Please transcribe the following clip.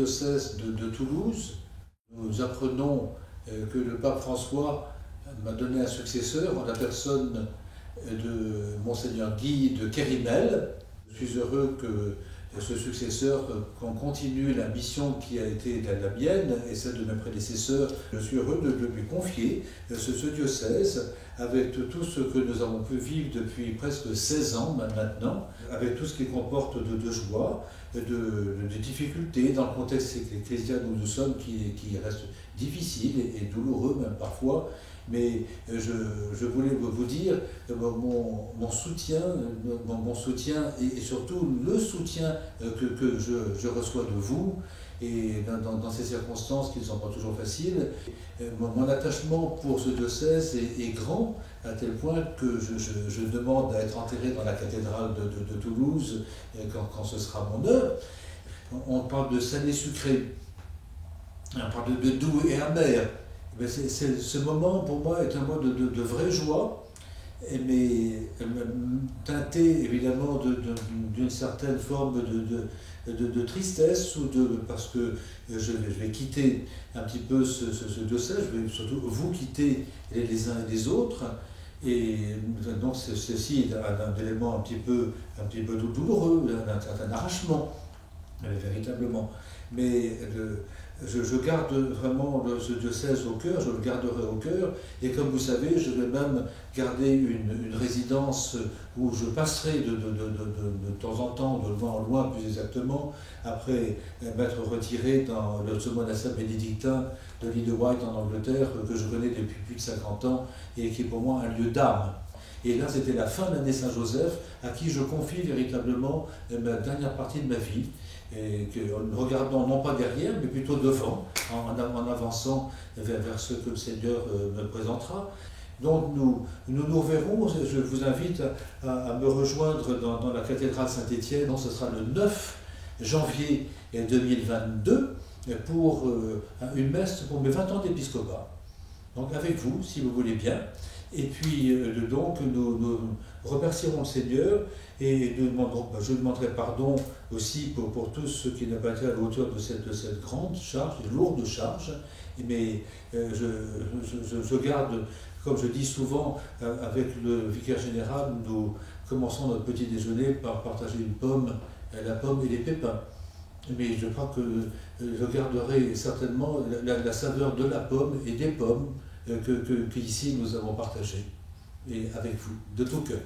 diocèse de Toulouse, nous apprenons que le pape François m'a donné un successeur en la personne de Monseigneur Guy de Kérimel. Je suis heureux que ce successeur continue la mission qui a été la mienne et celle de mes prédécesseurs. Je suis heureux de lui confier ce diocèse avec tout ce que nous avons pu vivre depuis presque 16 ans maintenant, avec tout ce qu'il comporte de joie, de difficultés dans le contexte ecclésial où nous sommes qui reste difficile et douloureux même parfois. Mais je voulais vous dire mon soutien et surtout le soutien que je reçois de vous, et dans ces circonstances qui ne sont pas toujours faciles. Mon attachement pour ce diocèse est grand, à tel point que je demande à être enterré dans la cathédrale de Toulouse quand ce sera mon heure. On parle de salé sucré, on parle de doux et amer. Ce moment pour moi est un moment de vraie joie, mais teinté évidemment d'une certaine forme de tristesse, parce que je vais quitter un petit peu ce diocèse, je vais surtout vous quitter les uns et les autres, et donc ceci est un élément un petit peu douloureux, un arrachement, véritablement. Mais je garde vraiment ce diocèse au cœur, je le garderai au cœur, et comme vous savez, je vais même garder une résidence où je passerai de temps en temps, de loin en loin plus exactement, après m'être retiré dans ce monastère bénédictin de l'île de Wight en Angleterre, que je connais depuis plus de 50 ans, et qui est pour moi un lieu d'âme. Et là, c'était la fin de l'année Saint-Joseph, à qui je confie véritablement la dernière partie de ma vie, et en regardant non pas derrière, mais plutôt devant, en avançant vers ce que le Seigneur me présentera. Donc nous verrons. Je vous invite à me rejoindre dans la cathédrale Saint-Étienne. Ce sera le 9 janvier 2022 pour une messe pour mes 20 ans d'épiscopat. Donc avec vous, si vous voulez bien. Et puis donc nous remercierons le Seigneur et je demanderai pardon aussi pour tous ceux qui n'ont pas été à la hauteur de cette grande charge, une lourde charge. Mais je garde, comme je dis souvent avec le vicaire général, nous commençons notre petit déjeuner par partager une pomme, la pomme et les pépins. Mais je crois que je garderai certainement la saveur de la pomme et des pommes qu'ici nous avons partagé, et avec vous, de tout cœur.